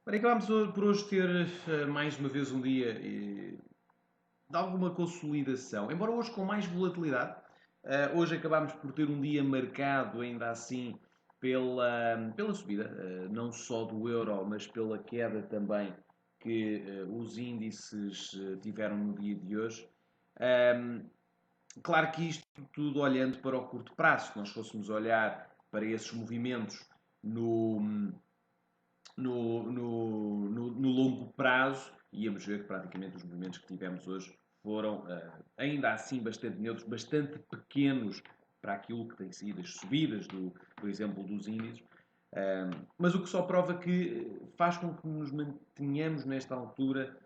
Ora, acabámos por hoje ter mais uma vez um dia de alguma consolidação, embora hoje com mais volatilidade. Hoje acabámos por ter um dia marcado, ainda assim, pela subida, não só do euro, mas pela queda também que os índices tiveram no dia de hoje. Ahm, Claro que isto tudo olhando para o curto prazo, se nós fôssemos olhar para esses movimentos no, no longo prazo, íamos ver que praticamente os movimentos que tivemos hoje foram ainda assim bastante neutros, bastante pequenos para aquilo que tem sido as subidas, por exemplo, dos índices. Mas o que só prova que faz com que nos mantenhamos nesta altura,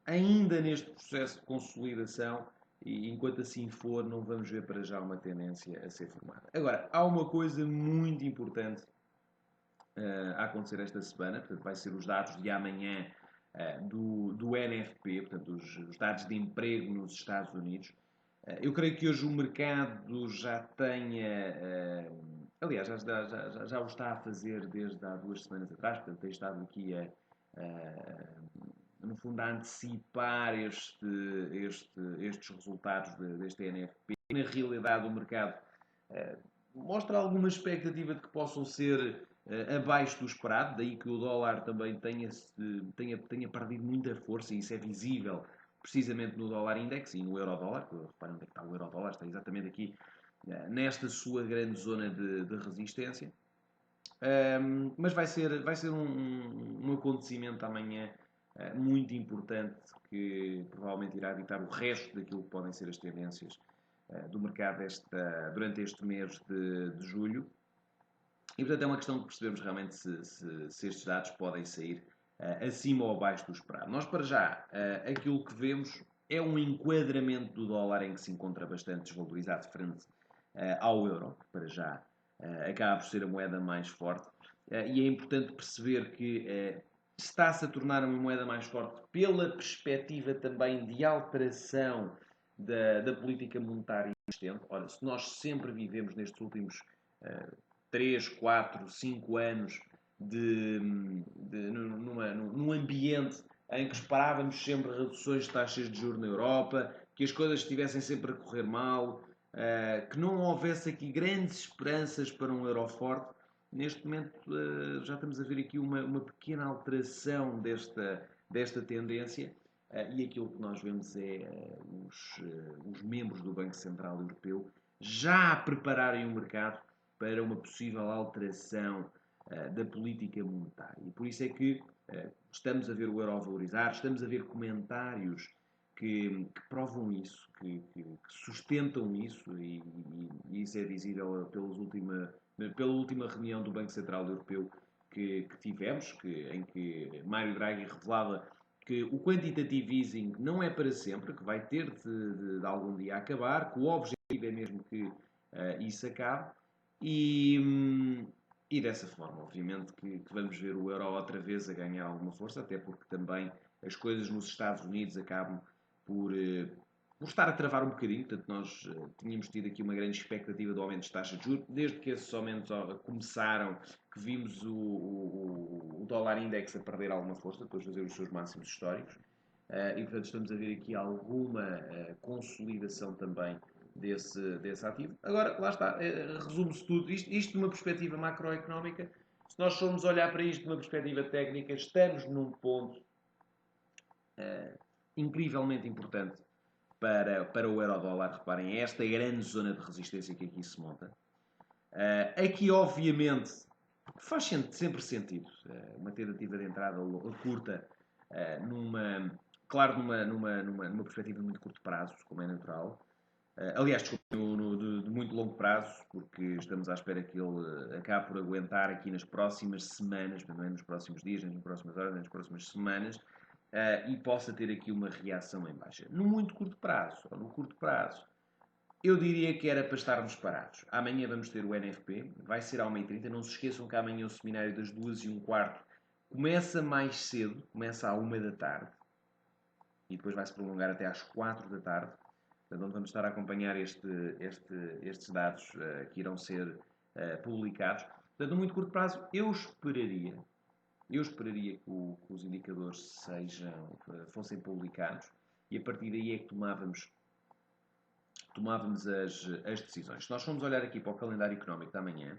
ainda neste processo de consolidação, e enquanto assim for, não vamos ver para já uma tendência a ser formada. Agora, há uma coisa muito importante a acontecer esta semana, portanto, vai ser os dados de amanhã do NFP, portanto, os dados de emprego nos Estados Unidos. Eu creio que hoje o mercado já tenha. Aliás, já o está a fazer desde há 2 semanas atrás, portanto, tem estado aqui no fundo, a antecipar estes resultados deste NFP. Na realidade, o mercado mostra alguma expectativa de que possam ser abaixo do esperado, daí que o dólar também tenha perdido muita força, e isso é visível precisamente no dólar index e no euro-dólar. Reparem onde é que está o euro-dólar, está exatamente aqui nesta sua grande zona de resistência. Mas vai ser um acontecimento amanhã muito importante que provavelmente irá ditar o resto daquilo que podem ser as tendências do mercado durante este mês de julho. E portanto é uma questão de percebermos realmente se estes dados podem sair acima ou abaixo do esperado. Nós, para já, aquilo que vemos é um enquadramento do dólar em que se encontra bastante desvalorizado frente ao euro, que para já acaba por ser a moeda mais forte. E é importante perceber que está-se a tornar uma moeda mais forte pela perspectiva também de alteração da política monetária existente. Ora, se nós sempre vivemos nestes últimos 3, 4, 5 anos num ambiente em que esperávamos sempre reduções de taxas de juros na Europa, que as coisas estivessem sempre a correr mal, que não houvesse aqui grandes esperanças para um euro forte. Neste momento já estamos a ver aqui uma pequena alteração desta tendência, e aquilo que nós vemos é os membros do Banco Central Europeu já a prepararem o mercado para uma possível alteração da política monetária. E por isso é que estamos a ver o euro valorizar, estamos a ver comentários que provam isso, que sustentam isso, e isso é visível pela última reunião do Banco Central Europeu que tivemos, em que Mário Draghi revelava que o quantitative easing não é para sempre, que vai ter de algum dia acabar, que o objetivo é mesmo que isso acabe, e, e dessa forma, obviamente, que vamos ver o euro outra vez a ganhar alguma força, até porque também as coisas nos Estados Unidos acabam por, por estar a travar um bocadinho. Portanto, nós tínhamos tido aqui uma grande expectativa de aumento de taxa de juros, desde que esses aumentos começaram, que vimos o dólar index a perder alguma força, depois de fazer os seus máximos históricos. E, portanto, estamos a ver aqui alguma consolidação também desse ativo. Agora, lá está, resume-se tudo. Isto de uma perspectiva macroeconómica. Se nós formos olhar para isto de uma perspectiva técnica, estamos num ponto incrivelmente importante para o euro-dólar. Reparem, é esta grande zona de resistência que aqui se monta. Aqui, obviamente, faz sempre sentido uma tentativa de entrada curta, numa, claro, numa perspectiva de muito curto prazo, como é natural. Aliás, desculpe, de muito longo prazo, porque estamos à espera que ele acabe por aguentar aqui nas próximas semanas, não é nos próximos dias, nem nas próximas horas, nem nas próximas semanas, e possa ter aqui uma reação em baixa. No muito curto prazo, ou no curto prazo, eu diria que era para estarmos parados. Amanhã vamos ter o NFP, vai ser à 1h30. Não se esqueçam que amanhã o seminário das 2h15 começa mais cedo, começa à 1 da tarde, e depois vai se prolongar até às 4 da tarde. Portanto, onde vamos estar a acompanhar estes dados que irão ser publicados. Portanto, no muito curto prazo, eu esperaria eu esperaria que os indicadores fossem publicados e a partir daí é que tomávamos as decisões. Se nós formos olhar aqui para o calendário económico da manhã,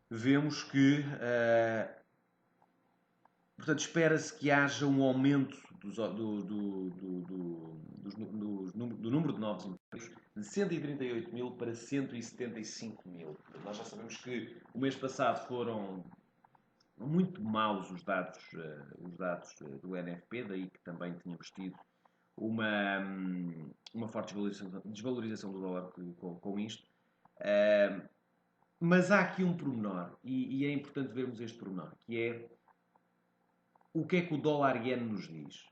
vemos que, portanto, espera-se que haja um aumento do número de novos empregos de 138 mil para 175 mil. Nós já sabemos que o mês passado foram muito maus os dados do NFP, daí que também tínhamos tido uma forte desvalorização do dólar com isto. Mas há aqui um pormenor, e é importante vermos este pormenor, que é o que é que o dólar-iene nos diz.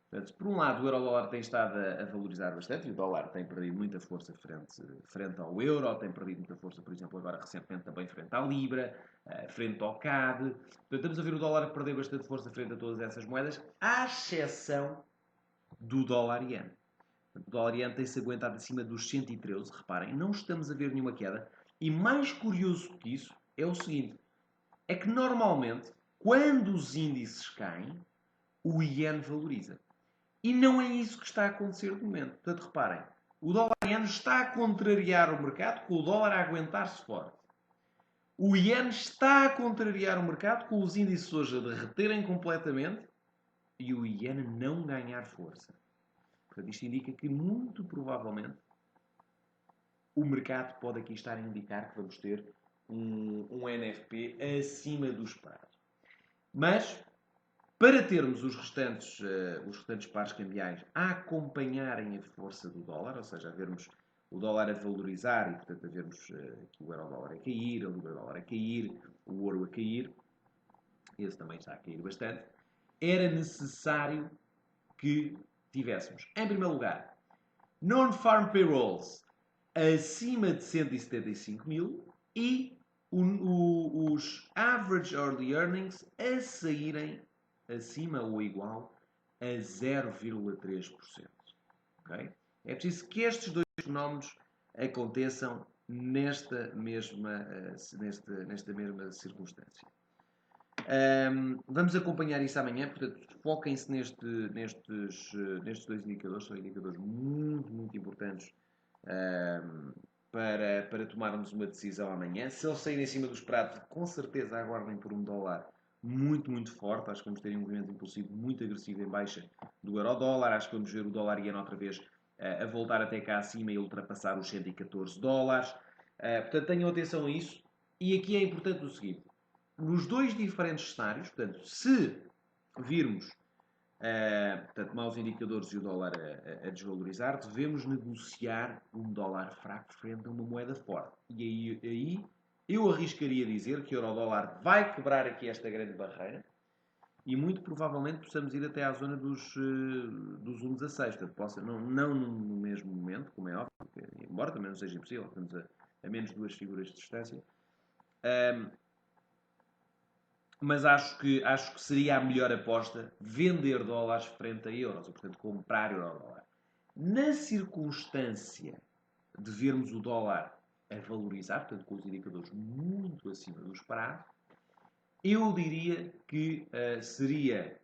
Portanto, por um lado, o euro-dólar tem estado a valorizar bastante, e o dólar tem perdido muita força frente ao euro, tem perdido muita força, por exemplo, agora recentemente também frente à libra, frente ao CAD. Portanto, estamos a ver o dólar a perder bastante força frente a todas essas moedas, à exceção do dólar-iene. O dólar-iene tem-se aguentado acima dos 113, reparem, não estamos a ver nenhuma queda. E mais curioso que isso é o seguinte, é que normalmente, quando os índices caem, o iene valoriza. E não é isso que está a acontecer de momento. Portanto, reparem, o dólar-iene está a contrariar o mercado com o dólar a aguentar-se forte. O iene está a contrariar o mercado com os índices hoje a derreterem completamente e o iene não ganhar força. Portanto, isto indica que, muito provavelmente, o mercado pode aqui estar a indicar que vamos ter um NFP acima do esperado. Mas, para termos os restantes pares cambiais a acompanharem a força do dólar, ou seja, a vermos o dólar a valorizar e, portanto, a vermos aqui o euro-dólar a cair, a libra-dólar a cair, o ouro a cair, esse também está a cair bastante, era necessário que tivéssemos, em primeiro lugar, non-farm payrolls acima de 175 mil e os average hourly earnings a saírem acima ou igual a 0,3%. Okay? É preciso que estes dois fenómenos aconteçam nesta mesma circunstância. Vamos acompanhar isso amanhã, portanto, foquem-se nestes dois indicadores, são indicadores muito, muito importantes para tomarmos uma decisão amanhã. Se eles saírem acima do esperado, com certeza aguardem por um dólar muito, muito forte. Acho que vamos ter um movimento impulsivo muito agressivo em baixa do euro-dólar. Acho que vamos ver o dólar-iene outra vez a voltar até cá acima e ultrapassar os 114 dólares. Portanto, tenham atenção a isso. E aqui é importante o seguinte. Nos dois diferentes cenários, portanto, se virmos maus indicadores e o dólar a desvalorizar, devemos negociar um dólar fraco frente a uma moeda forte. E aí eu arriscaria dizer que o euro-dólar vai quebrar aqui esta grande barreira e muito provavelmente possamos ir até à zona dos 1,16. Portanto, não no mesmo momento, como é óbvio, embora também não seja impossível, estamos a menos 2 figuras de distância. Mas acho que seria a melhor aposta vender dólares frente a euros, ou, portanto, comprar euro-dólar. Na circunstância de vermos o dólar a valorizar, portanto, com os indicadores muito acima do esperado, eu diria que seria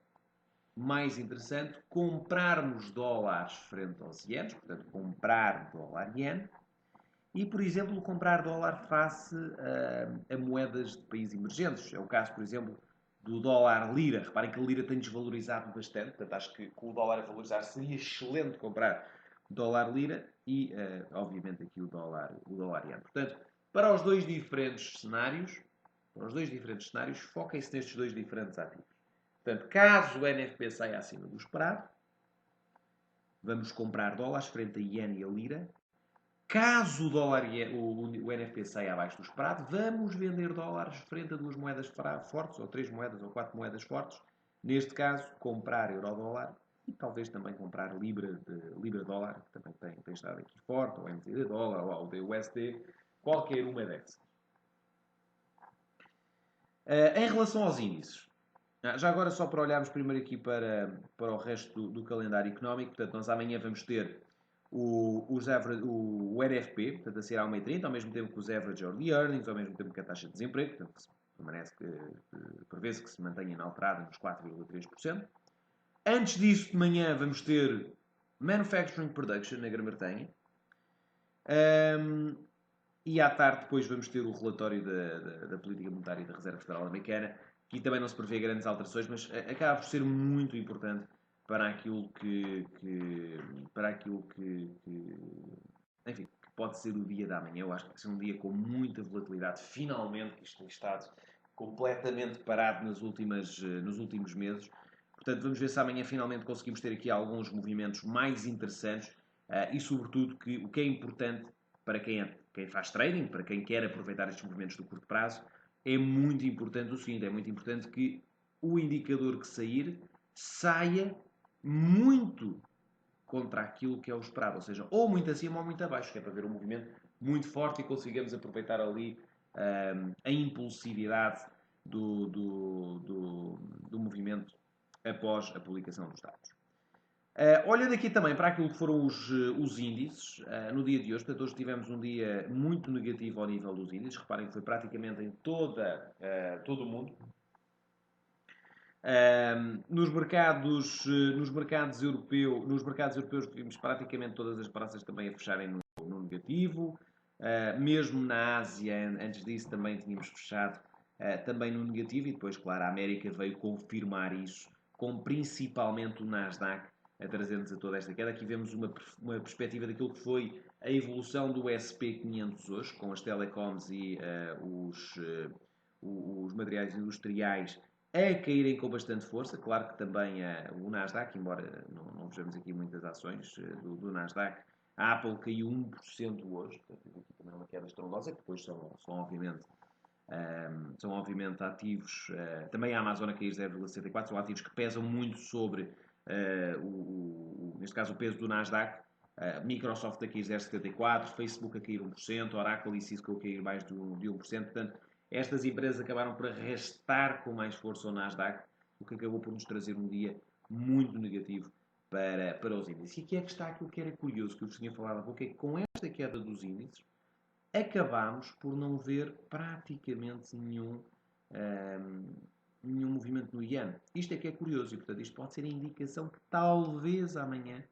mais interessante comprarmos dólares frente aos ienes, portanto, comprar dólar-iene, e, por exemplo, comprar dólar face a moedas de países emergentes. É o caso, por exemplo, do dólar-lira. Reparem que a lira tem desvalorizado bastante, portanto acho que com o dólar a valorizar seria excelente comprar dólar-lira e, obviamente, aqui o dólar-iene. Portanto, para os dois diferentes cenários, foquem-se nestes dois diferentes ativos. Portanto, caso o NFP saia acima do esperado, vamos comprar dólares frente a iene e a lira. Caso o NFP saia abaixo do esperado, vamos vender dólares frente a duas moedas fortes, ou três moedas, ou quatro moedas fortes. Neste caso, comprar euro-dólar e talvez também comprar libra-dólar, que também tem estado aqui forte, ou NZD-dólar, ou USD, qualquer uma dessas. Em relação aos índices, já agora só para olharmos primeiro aqui para o resto do calendário económico, portanto, nós amanhã vamos ter o NFP, portanto, a ser a 1,30, ao mesmo tempo que os Average Hourly Earnings, ao mesmo tempo que a taxa de desemprego, portanto, prevê-se que se mantenha inalterada nos 4,3%. Antes disso, de manhã, vamos ter Manufacturing Production na Grã-Bretanha. E à tarde, depois, vamos ter o relatório da Política Monetária da Reserva Federal Americana, que também não se prevê grandes alterações, mas acaba por ser muito importante para aquilo que enfim, que pode ser o dia da manhã. Eu acho que vai ser um dia com muita volatilidade. Finalmente, que isto tem estado completamente parado nos últimos meses. Portanto, vamos ver se amanhã finalmente conseguimos ter aqui alguns movimentos mais interessantes e, sobretudo, que o que é importante para quem faz trading, para quem quer aproveitar estes movimentos do curto prazo, é muito importante o seguinte: é muito importante que o indicador que saia muito contra aquilo que é o esperado, ou seja, ou muito acima ou muito abaixo, que é para ver um movimento muito forte e consigamos aproveitar ali a impulsividade do movimento após a publicação dos dados. Olhando aqui também para aquilo que foram os índices, no dia de hoje, portanto, hoje tivemos um dia muito negativo ao nível dos índices. Reparem que foi praticamente em todo o mundo. Nos mercados europeus vimos praticamente todas as praças também a fecharem no negativo. Mesmo na Ásia, antes disso, também tínhamos fechado também no negativo. E depois, claro, a América veio confirmar isso, com principalmente o Nasdaq a trazer-nos a toda esta queda. Aqui vemos uma perspectiva daquilo que foi a evolução do SP500 hoje, com as telecoms e os materiais industriais a caírem com bastante força. Claro que também o Nasdaq, embora não vejamos aqui muitas ações do Nasdaq, a Apple caiu 1% hoje, portanto, aqui também uma queda estrondosa, que depois são obviamente ativos, também a Amazon a cair 0,64%, são ativos que pesam muito sobre, neste caso, o peso do Nasdaq. Microsoft a cair 0,74%, Facebook a cair 1%, Oracle e Cisco a cair mais de 1%, portanto, estas empresas acabaram por arrastar com mais força o Nasdaq, o que acabou por nos trazer um dia muito negativo para os índices. E aqui é que está aquilo que era curioso, que eu vos tinha falado há pouco, é que com esta queda dos índices, acabámos por não ver praticamente nenhum movimento no Ian. Isto é que é curioso e, portanto, isto pode ser a indicação que talvez amanhã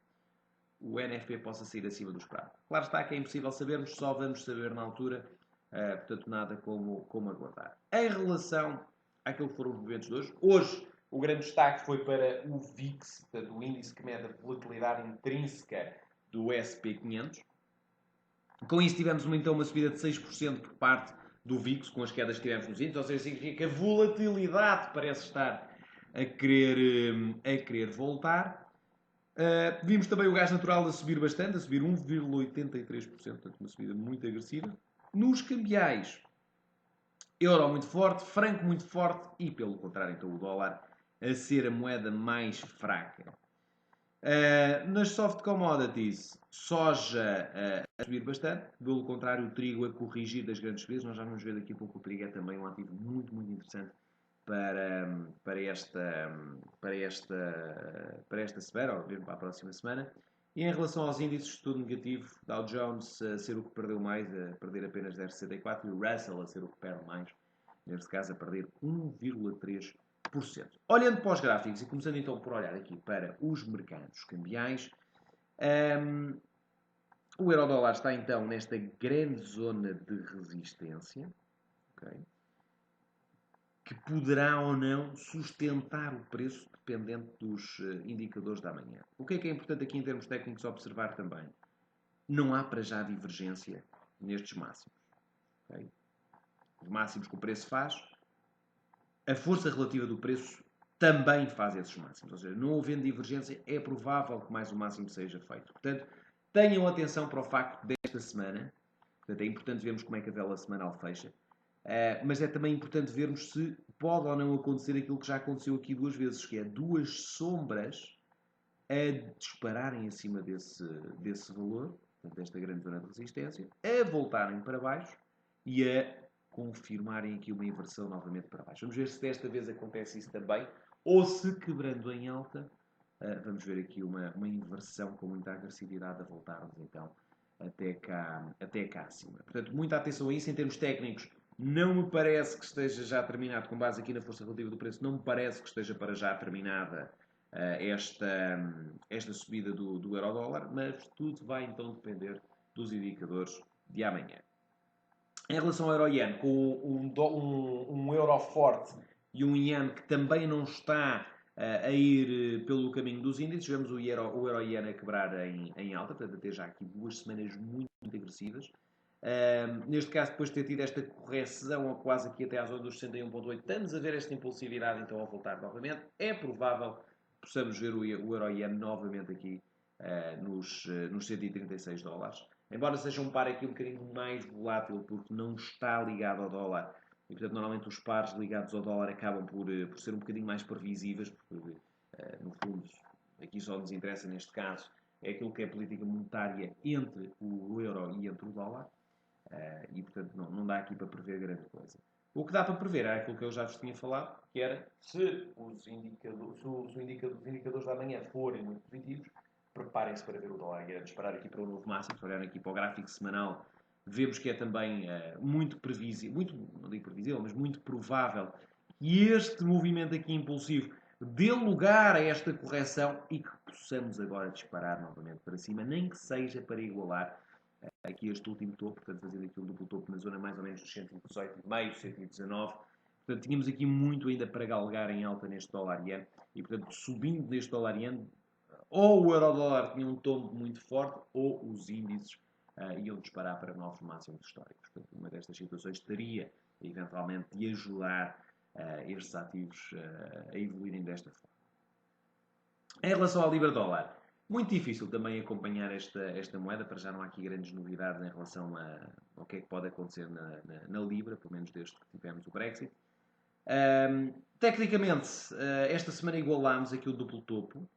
o NFP possa sair acima do esperado. Claro está que é impossível sabermos, só vamos saber na altura, portanto, nada como aguardar. Em relação àquilo que foram os movimentos de hoje, o grande destaque foi para o VIX, portanto, o índice que mede a volatilidade intrínseca do SP500. Com isso tivemos então uma subida de 6% por parte do VIX, com as quedas que tivemos nos índices, ou seja, significa que a volatilidade parece estar a querer voltar. Vimos também o gás natural a subir bastante, a subir 1,83%, portanto uma subida muito agressiva. Nos cambiais, euro muito forte, franco muito forte e, pelo contrário, então o dólar a ser a moeda mais fraca. Nas soft commodities, soja a subir bastante, pelo contrário, o trigo a corrigir das grandes subidas. Nós já vamos ver daqui a pouco, o trigo é também um ativo muito, muito interessante para esta semana, ou mesmo para a próxima semana. E em relação aos índices, tudo negativo. Dow Jones a ser o que perdeu mais, a perder apenas 0,64%, e o Russell a ser o que perde mais, neste caso a perder 1,3%. Olhando para os gráficos e começando então por olhar aqui para os mercados cambiais, o euro-dólar está então nesta grande zona de resistência, okay, que poderá ou não sustentar o preço dependente dos indicadores da manhã. O que é importante aqui em termos técnicos observar também? Não há para já divergência nestes máximos. Okay? Os máximos que o preço faz, a força relativa do preço também faz esses máximos. Ou seja, não havendo divergência, é provável que mais um máximo seja feito. Portanto, tenham atenção para o facto desta semana. Portanto, é importante vermos como é que a vela semanal fecha. Mas é também importante vermos se pode ou não acontecer aquilo que já aconteceu aqui duas vezes, que é duas sombras a dispararem acima desse valor, portanto, desta grande zona de resistência, a voltarem para baixo e a confirmarem aqui uma inversão novamente para baixo. Vamos ver se desta vez acontece isso também, ou se quebrando em alta, vamos ver aqui uma inversão com muita agressividade a voltarmos então até cá acima. Portanto, muita atenção a isso. Em termos técnicos, Não me parece que esteja já terminado, com base aqui na força relativa do preço, não me parece que esteja para já terminada esta subida do euro-dólar, mas tudo vai então depender dos indicadores de amanhã. Em relação ao euro-yen, com um euro forte e um yen que também não está a ir pelo caminho dos índices, vemos o euro-yen a quebrar em alta, portanto, até já aqui 2 semanas muito agressivas. Neste caso, depois de ter tido esta correção quase aqui até à zona dos 61,8, estamos a ver esta impulsividade então a voltar novamente. É provável que possamos ver o euro-yen novamente aqui nos 136 dólares. Embora seja um par aqui um bocadinho mais volátil, porque não está ligado ao dólar, e portanto normalmente os pares ligados ao dólar acabam por ser um bocadinho mais previsíveis, porque no fundo aqui só nos interessa neste caso é aquilo que é a política monetária entre o euro e entre o dólar, e portanto não dá aqui para prever grande coisa. O que dá para prever é aquilo que eu já vos tinha falado, que era se os indicadores da manhã forem muito positivos, preparem-se para ver o dólar a disparar aqui para o novo máximo. Se olharem aqui para o gráfico semanal, vemos que é também muito previsível, não digo previsível, mas muito provável que este movimento aqui impulsivo dê lugar a esta correção e que possamos agora disparar novamente para cima, nem que seja para igualar aqui este último topo, portanto fazendo aqui um duplo topo na zona mais ou menos dos 118,5, 119. Portanto, tínhamos aqui muito ainda para galgar em alta neste dólar-yen e, portanto, subindo neste dólar-yen, ou o euro-dólar tinha um tombo muito forte, ou os índices iam disparar para novos máximos históricos. Portanto, uma destas situações estaria, eventualmente, de ajudar estes ativos a evoluírem desta forma. Em relação ao libra-dólar, muito difícil também acompanhar esta moeda, para já não há aqui grandes novidades em relação ao que é que pode acontecer na libra, pelo menos desde que tivemos o Brexit. Tecnicamente, esta semana igualámos aqui o duplo topo.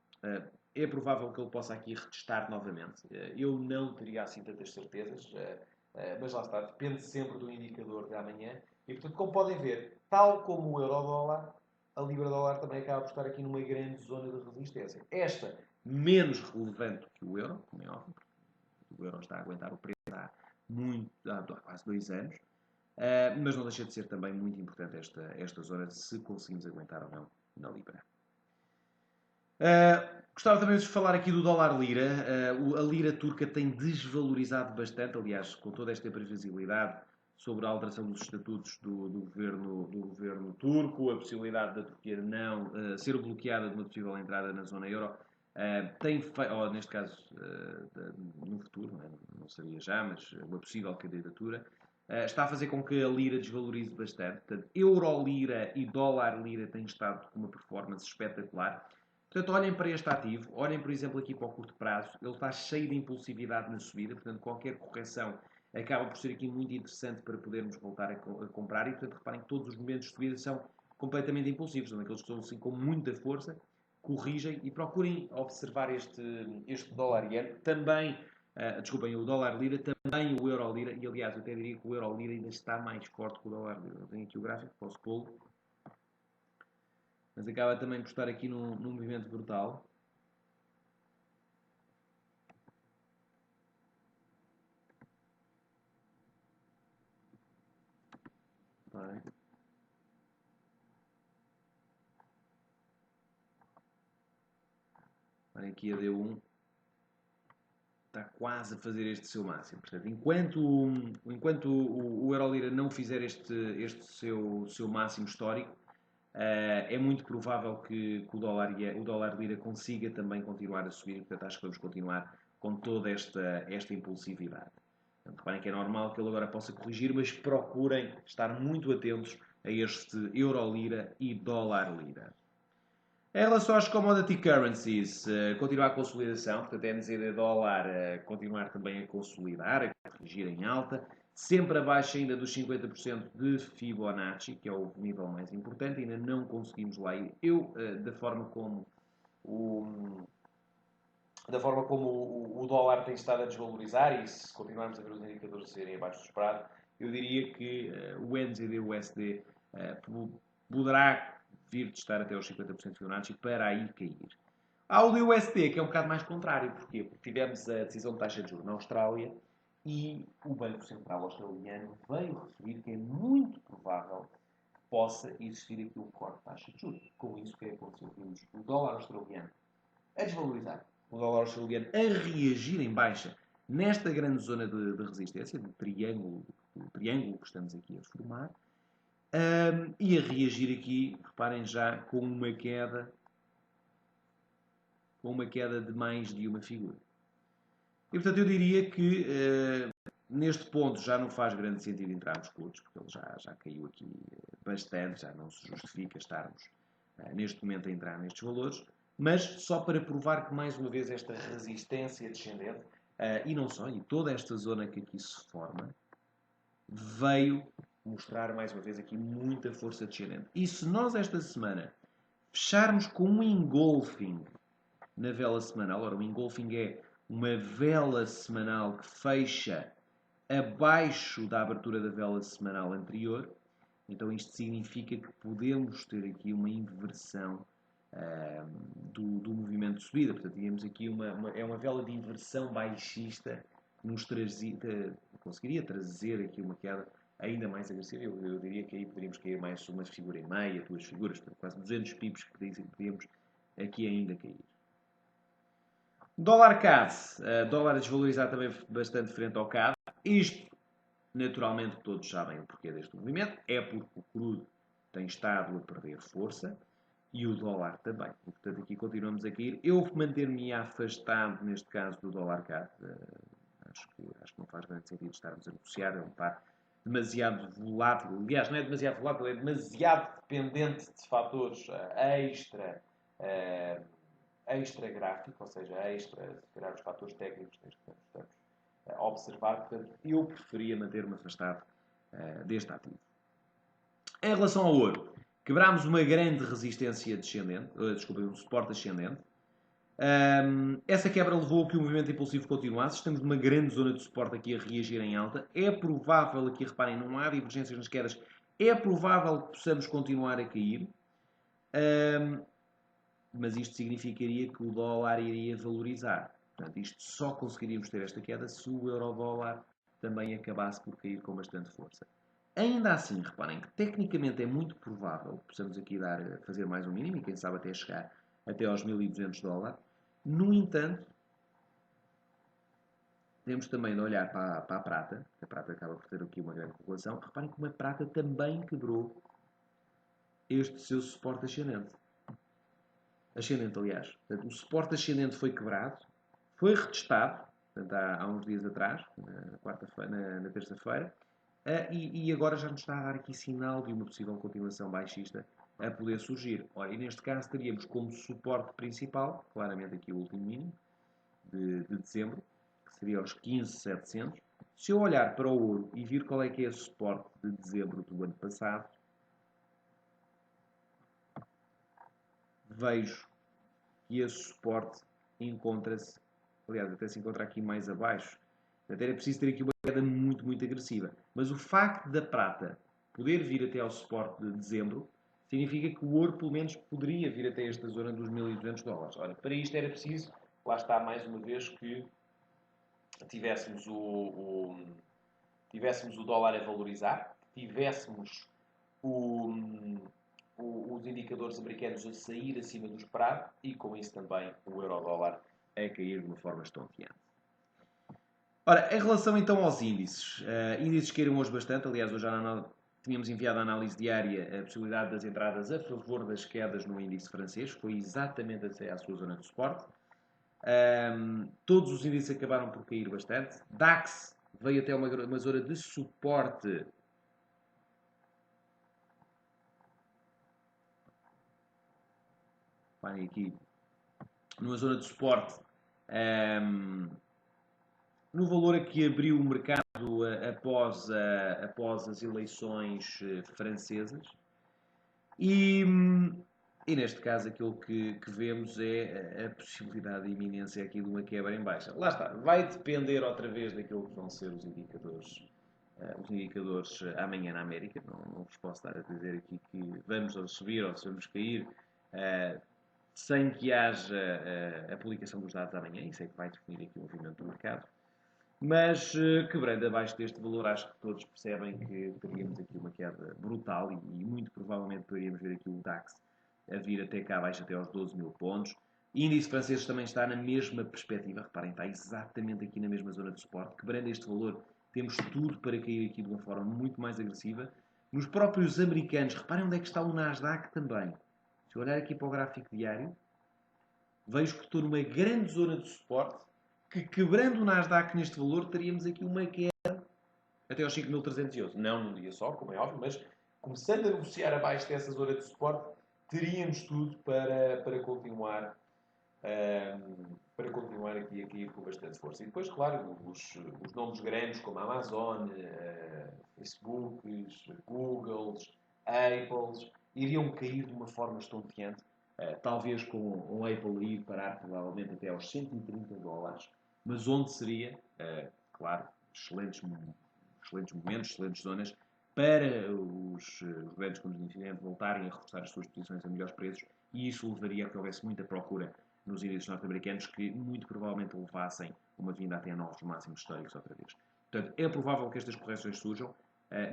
É provável que ele possa aqui retestar novamente. Eu não teria assim tantas certezas, mas lá está, depende sempre do indicador de amanhã. E portanto, como podem ver, tal como o euro-dólar, a libra-dólar também acaba por estar aqui numa grande zona de resistência. Esta menos relevante que o euro, como é óbvio, porque o euro está a aguentar o preço há quase 2 anos. Mas não deixa de ser também muito importante esta zona, se conseguimos aguentar ou não na Libra. Gostava também de falar aqui do dólar-lira. A lira turca tem desvalorizado bastante, aliás, com toda esta previsibilidade sobre a alteração dos estatutos do governo turco, a possibilidade da Turquia não ser bloqueada de uma possível entrada na zona euro. Ou neste caso, no futuro, não seria já, mas uma possível candidatura, está a fazer com que a lira desvalorize bastante. Portanto, euro-lira e dólar-lira têm estado com uma performance espetacular. Portanto, olhem para este ativo, olhem, por exemplo, aqui para o curto prazo, ele está cheio de impulsividade na subida, portanto, qualquer correção acaba por ser aqui muito interessante para podermos voltar a comprar e, portanto, reparem que todos os momentos de subida são completamente impulsivos, são aqueles que estão assim com muita força, corrigem e procurem observar este dólar-ien, também, desculpem, o dólar-lira, também o euro-lira, e aliás, eu até diria que o euro-lira ainda está mais forte que o dólar-lira. Eu tenho aqui o gráfico, posso pô-lo, mas acaba também por estar aqui num movimento brutal. Bem. Olha aqui a D1 está quase a fazer este seu máximo. Portanto, enquanto o Eurolira não fizer este seu máximo histórico, é muito provável que o dólar lira consiga também continuar a subir. Portanto, acho que vamos continuar com toda esta impulsividade. Portanto, reparem que é normal que ele agora possa corrigir, mas procurem estar muito atentos a este Eurolira e dólar lira. Em relação às commodity currencies, continuar a consolidação, portanto, a NZD dólar continuar também a consolidar, a corrigir em alta, sempre abaixo ainda dos 50% de Fibonacci, que é o nível mais importante, ainda não conseguimos lá ir. Da forma como o dólar tem estado a desvalorizar, e se continuarmos a ver os indicadores serem abaixo do esperado, eu diria que o NZD-USD poderá vir de estar até aos 50% de Fibonacci para aí cair. Há o USD, que é um bocado mais contrário. Porquê? Porque tivemos a decisão de taxa de juros na Austrália e o Banco Central australiano veio referir que é muito provável que possa existir aqui um corte de taxa de juros. Com isso, o que é que aconteceu? Vimos o dólar australiano a desvalorizar, o dólar australiano a reagir em baixa nesta grande zona de resistência, do triângulo que estamos aqui a formar, e a reagir aqui, reparem já, com uma queda de mais de uma figura. E portanto eu diria que neste ponto já não faz grande sentido entrarmos todos, porque ele já caiu aqui bastante, já não se justifica estarmos neste momento a entrar nestes valores, mas só para provar que mais uma vez esta resistência descendente, e não só, e toda esta zona que aqui se forma, veio mostrar mais uma vez aqui muita força descendente. E se nós esta semana fecharmos com um engolfing na vela semanal, ora, o engolfing é uma vela semanal que fecha abaixo da abertura da vela semanal anterior, então isto significa que podemos ter aqui uma inversão do movimento de subida. Portanto, tínhamos aqui é uma vela de inversão baixista que nos conseguiria trazer aqui uma queda ainda mais agressiva. Eu diria que aí poderíamos cair mais uma figura e meia, duas figuras, portanto, quase 200 pips que podíamos aqui ainda cair. Dólar CAD, dólar a desvalorizar também bastante frente ao CAD. Isto, naturalmente, todos sabem o porquê deste movimento. É porque o crudo tem estado a perder força e o dólar também. E, portanto, aqui continuamos a cair. Eu manter-me afastado, neste caso, do dólar CAD. Acho que não faz grande sentido estarmos a negociar. É um par demasiado volátil. Aliás, não é demasiado volátil, é demasiado dependente de fatores extra gráfico, ou seja, extra, se calhar, os fatores técnicos que estamos a observar. Portanto, eu preferia manter-me afastado deste ativo. Em relação ao ouro, quebrámos uma grande resistência descendente, um suporte ascendente. Essa quebra levou a que o movimento impulsivo continuasse. Estamos numa grande zona de suporte aqui a reagir em alta. É provável, aqui reparem, não há divergências nas quedas, é provável que possamos continuar a cair. Mas isto significaria que o dólar iria valorizar. Portanto, isto só conseguiríamos ter esta queda se o euro-dólar também acabasse por cair com bastante força. Ainda assim, reparem que tecnicamente é muito provável que possamos aqui fazer mais um mínimo e quem sabe até chegar até aos 1.200 dólares. No entanto, temos também de olhar para a prata, que a prata acaba por ter aqui uma grande correlação. Reparem como a prata também quebrou este seu suporte ascendente. Aliás. Portanto, o suporte ascendente foi quebrado, foi retestado, portanto, há uns dias atrás, na terça-feira, e agora já nos está a dar aqui sinal de uma possível continuação baixista a poder surgir. Ora, e neste caso teríamos como suporte principal, claramente aqui o último mínimo, de dezembro, que seria aos 15.700. Se eu olhar para o ouro e vir qual é que é o suporte de dezembro do ano passado, vejo que esse suporte encontra-se, aliás, até se encontra aqui mais abaixo. Até era preciso ter aqui uma queda muito, muito agressiva. Mas o facto da prata poder vir até ao suporte de dezembro significa que o ouro, pelo menos, poderia vir até esta zona dos 1.200 dólares. Ora, para isto era preciso, lá está mais uma vez, que tivéssemos o dólar a valorizar, tivéssemos os indicadores americanos a sair acima do esperado e com isso também o euro-dólar a cair de uma forma estonteante. Ora, em relação então aos índices, índices caíram hoje bastante, aliás hoje tínhamos enviado a análise diária a possibilidade das entradas a favor das quedas no índice francês, foi exatamente até à sua zona de suporte. Todos os índices acabaram por cair bastante. DAX veio até uma zona de suporte. Reparem aqui, numa zona de suporte, no valor a que abriu o mercado após as eleições francesas. E neste caso aquilo que vemos é a possibilidade de iminência aqui de uma quebra em baixa. Lá está, vai depender outra vez daquilo que vão ser os indicadores amanhã na América. Não vos posso estar a dizer aqui que vamos subir ou se vamos cair sem que haja a publicação dos dados amanhã. Isso é que vai definir aqui o movimento do mercado. Mas quebrando abaixo deste valor, acho que todos percebem que teríamos aqui uma queda brutal e muito provavelmente poderíamos ver aqui o DAX a vir até cá abaixo, até aos 12 mil pontos. Índice francês também está na mesma perspectiva, reparem, está exatamente aqui na mesma zona de suporte. Quebrando este valor, temos tudo para cair aqui de uma forma muito mais agressiva. Nos próprios americanos, reparem onde é que está o Nasdaq também. Se eu olhar aqui para o gráfico diário, vejo que estou numa grande zona de suporte, que quebrando o Nasdaq neste valor, teríamos aqui uma queda até aos 5.311. Não num dia só, como é óbvio, mas começando a negociar abaixo dessa zona de suporte, teríamos tudo para continuar aqui a cair com bastante força. E depois, claro, os nomes grandes como a Amazon, Facebooks, Googles, Apples, iriam cair de uma forma estonteante, talvez com um Apple ir parar provavelmente até aos 130 dólares, mas onde seria, claro, excelentes momentos, excelentes zonas, para os grandes fundos de investimento voltarem a reforçar as suas posições a melhores preços, e isso levaria a que houvesse muita procura nos índices norte-americanos que muito provavelmente levassem uma vinda até a novos máximos históricos outra vez. Portanto, é provável que estas correções surjam.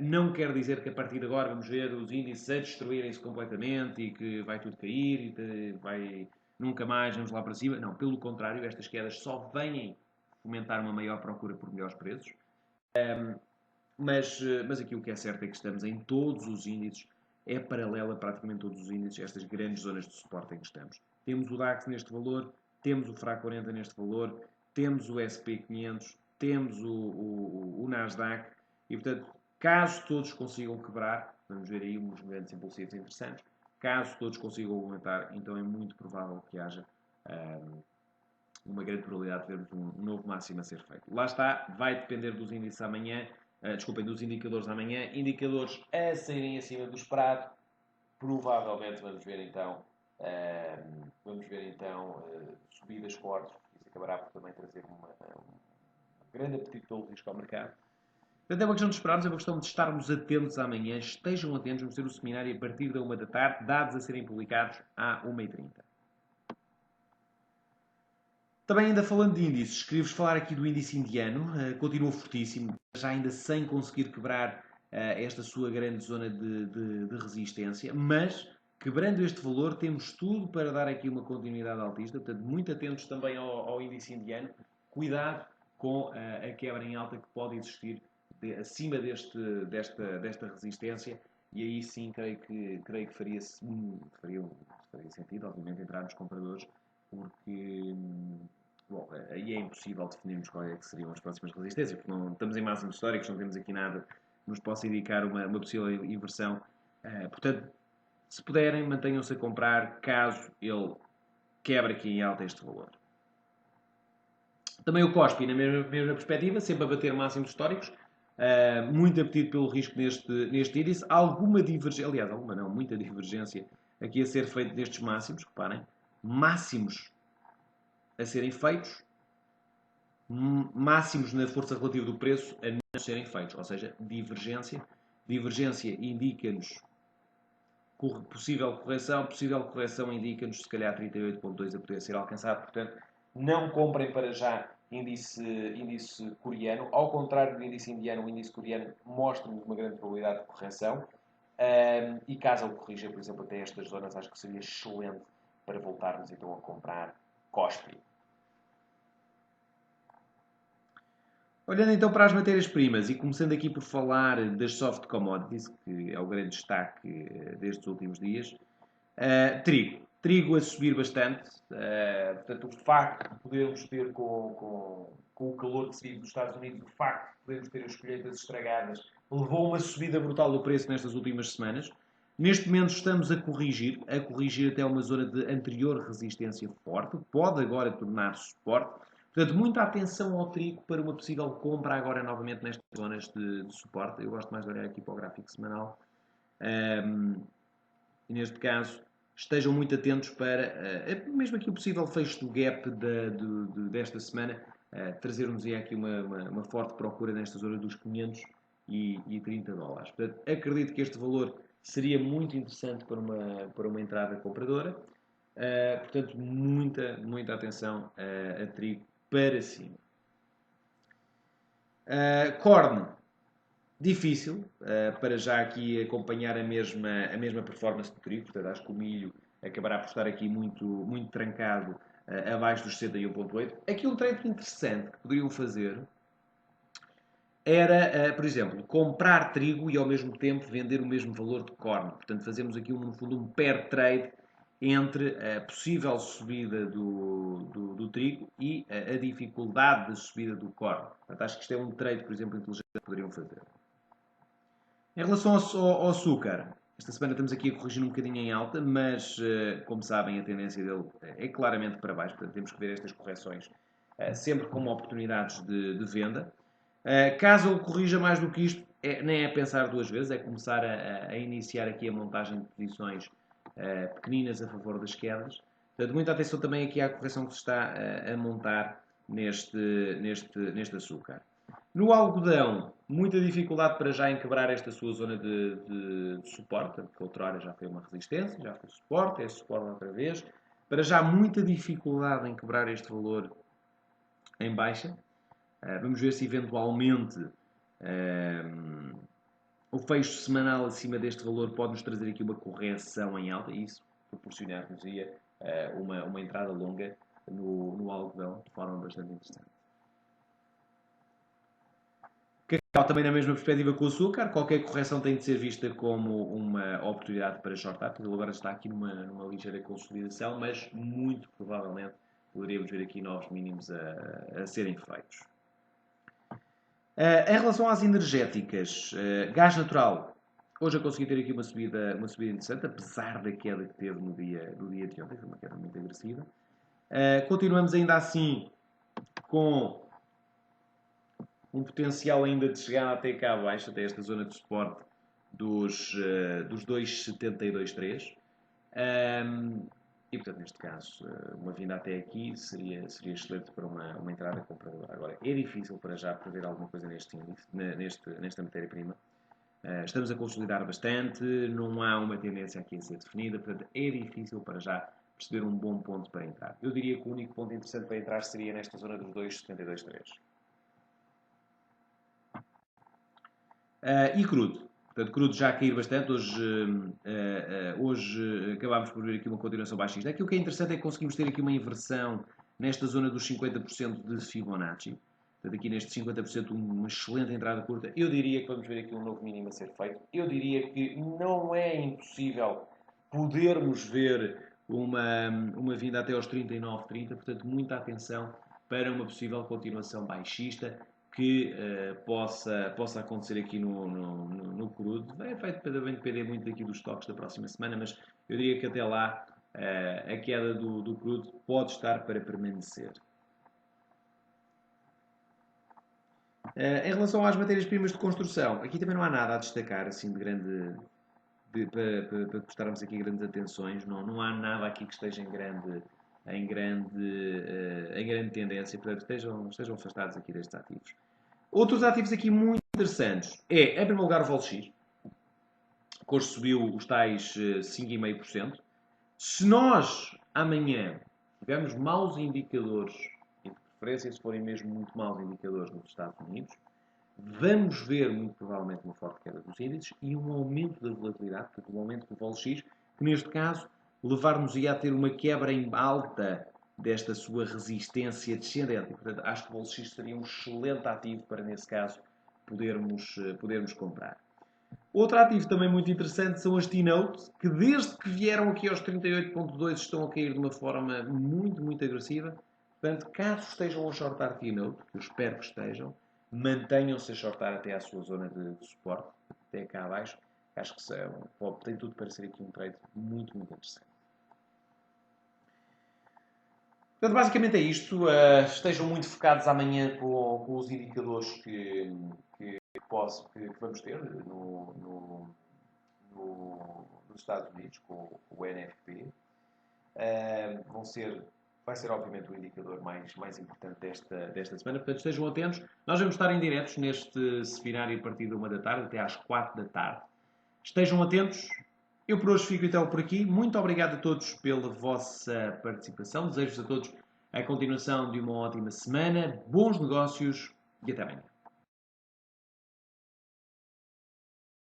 Não quer dizer que a partir de agora vamos ver os índices a destruírem-se completamente e que vai tudo cair e vai nunca mais vamos lá para cima. Não, pelo contrário, estas quedas só vêm fomentar uma maior procura por melhores preços. Mas aqui o que é certo é que estamos em todos os índices, é paralela a praticamente todos os índices, estas grandes zonas de suporte em que estamos. Temos o DAX neste valor, temos o FRA 40 neste valor, temos o SP500, temos o Nasdaq, e portanto, caso todos consigam quebrar, vamos ver aí uns movimentos impulsivos interessantes, caso todos consigam aumentar, então é muito provável que haja uma grande probabilidade de vermos um novo máximo a ser feito. Lá está, vai depender dos índices amanhã, dos indicadores amanhã, indicadores a saírem acima do esperado, provavelmente vamos ver então, subidas fortes, isso acabará por também trazer um grande apetite pelo risco ao mercado. Portanto, é uma questão de esperarmos, é uma questão de estarmos atentos amanhã, estejam atentos, vamos ter o seminário a partir da 1 da tarde, dados a serem publicados à 1h30. Também ainda falando de índices, queria-vos falar aqui do índice indiano, continua fortíssimo, já ainda sem conseguir quebrar esta sua grande zona de resistência, mas quebrando este valor temos tudo para dar aqui uma continuidade altista, portanto muito atentos também ao índice indiano, cuidado com a quebra em alta que pode existir acima desta resistência, e aí sim creio que faria sentido, obviamente, entrar nos compradores, porque bom, aí é impossível definirmos qual é que seriam as próximas resistências, porque não estamos em máximos históricos, não temos aqui nada que nos possa indicar uma possível inversão. Portanto, se puderem, mantenham-se a comprar caso ele quebre aqui em alta este valor. Também o COSPI, na mesma perspectiva, sempre a bater máximos históricos. Muito apetite pelo risco neste índice. Alguma divergência, aliás, muita divergência aqui a ser feita destes máximos, reparem. Máximos a serem feitos, máximos na força relativa do preço a não serem feitos, ou seja, divergência. Divergência indica-nos possível correção indica-nos se calhar 38.2 a poder ser alcançado, portanto, não comprem para já índice coreano, ao contrário do índice indiano, o índice coreano mostra-nos uma grande probabilidade de correção, e caso ele corrija, por exemplo, até estas zonas, acho que seria excelente para voltarmos então a comprar COSPI. Olhando então para as matérias-primas e começando aqui por falar das soft commodities, que é o grande destaque destes últimos dias, trigo a subir bastante, portanto o facto de podermos ter com o calor que se vive nos Estados Unidos, o facto de podermos ter as colheitas estragadas, levou a uma subida brutal do preço nestas últimas semanas. Neste momento estamos a corrigir até uma zona de anterior resistência forte, pode agora tornar-se suporte. Portanto, muita atenção ao trigo para uma possível compra agora novamente nestas zonas de suporte. Eu gosto mais de olhar aqui para o gráfico semanal. E neste caso, estejam muito atentos para, mesmo aqui o possível fecho do gap desta semana, trazer-nos aqui uma forte procura nesta zona dos 530 dólares. Portanto, acredito que este valor seria muito interessante para uma entrada compradora. Portanto, muita atenção a trigo para cima. Corn, difícil, para já aqui acompanhar a mesma performance do trigo, portanto acho que o milho acabará por estar aqui muito trancado abaixo dos 61.8. Aqui um trade interessante que poderiam fazer era, por exemplo, comprar trigo e ao mesmo tempo vender o mesmo valor de corn. Portanto, fazemos aqui, no fundo, um pair trade entre a possível subida do trigo e a dificuldade de subida do corn. Portanto, acho que isto é um trade, por exemplo, inteligente que poderiam fazer. Em relação ao açúcar, esta semana estamos aqui a corrigir um bocadinho em alta, mas, como sabem, a tendência dele é claramente para baixo. Portanto, temos que ver estas correções sempre como oportunidades de venda. Caso ele corrija mais do que isto, nem é pensar duas vezes, é começar a iniciar aqui a montagem de posições pequeninas a favor das quedas. Portanto, muita atenção também aqui à correção que se está a montar neste açúcar. No algodão, muita dificuldade para já em quebrar esta sua zona de suporte, que outrora já foi uma resistência, já foi suporte, é suporte outra vez. Para já, muita dificuldade em quebrar este valor em baixa. Vamos ver se eventualmente o fecho semanal acima deste valor pode nos trazer aqui uma correção em alta e isso proporcionar-nos-ia uma entrada longa no algodão de forma bastante interessante. Cacau também na mesma perspectiva que o açúcar, qualquer correção tem de ser vista como uma oportunidade para shortar, porque ele agora está aqui numa ligeira consolidação, mas muito provavelmente poderíamos ver aqui novos mínimos a serem feitos. Em relação às energéticas, gás natural, hoje eu consegui ter aqui uma subida interessante, apesar da queda que teve no dia de ontem, foi uma queda muito agressiva. Continuamos ainda assim com um potencial ainda de chegar até cá abaixo, até esta zona de suporte dos 2,72,3. E, portanto, neste caso, uma vinda até aqui seria excelente para uma entrada compradora. Agora, é difícil para já prever alguma coisa nesta matéria-prima. Estamos a consolidar bastante, não há uma tendência aqui a ser definida, portanto, é difícil para já perceber um bom ponto para entrar. Eu diria que o único ponto interessante para entrar seria nesta zona dos 2,72,3. E crudo. Portanto, crudo já a cair bastante. Hoje acabámos por ver aqui uma continuação baixista. Aqui o que é interessante é que conseguimos ter aqui uma inversão nesta zona dos 50% de Fibonacci. Portanto, aqui neste 50%, uma excelente entrada curta. Eu diria que vamos ver aqui um novo mínimo a ser feito. Eu diria que não é impossível podermos ver uma vinda até aos 39,30. Portanto, muita atenção para uma possível continuação baixista que possa acontecer aqui no crudo. Vai depender muito aqui dos estoques da próxima semana, mas eu diria que até lá a queda do crudo pode estar para permanecer. Em relação às matérias-primas de construção, aqui também não há nada a destacar assim de grande para prestarmos aqui grandes atenções. Não há nada aqui que esteja em grande tendência, portanto estejam afastados aqui destes ativos. Outros ativos aqui muito interessantes em primeiro lugar, o VolX, que hoje subiu os tais 5,5%. Se nós amanhã tivermos maus indicadores, e de preferência se forem mesmo muito maus indicadores nos Estados Unidos, vamos ver muito provavelmente uma forte queda dos índices e um aumento da volatilidade, portanto um aumento do VolX, que neste caso levar-nos-ia a ter uma quebra em alta desta sua resistência descendente. Portanto, acho que o VolX seria um excelente ativo para, nesse caso, podermos comprar. Outro ativo também muito interessante são as T-Note, que desde que vieram aqui aos 38.2 estão a cair de uma forma muito agressiva. Portanto, caso estejam a shortar T-Note, que eu espero que estejam, mantenham-se a shortar até à sua zona de suporte, até cá abaixo. Acho que tem tudo para ser aqui um trade muito interessante. Portanto, basicamente é isto. Estejam muito focados amanhã com os indicadores que vamos ter nos Estados Unidos, com o NFP. Vai ser obviamente o indicador mais importante desta semana. Portanto, estejam atentos. Nós vamos estar em diretos neste seminário a partir da 1 da tarde até às 4 da tarde. Estejam atentos. Eu por hoje fico então por aqui. Muito obrigado a todos pela vossa participação. Desejo-vos a todos a continuação de uma ótima semana, bons negócios e até amanhã.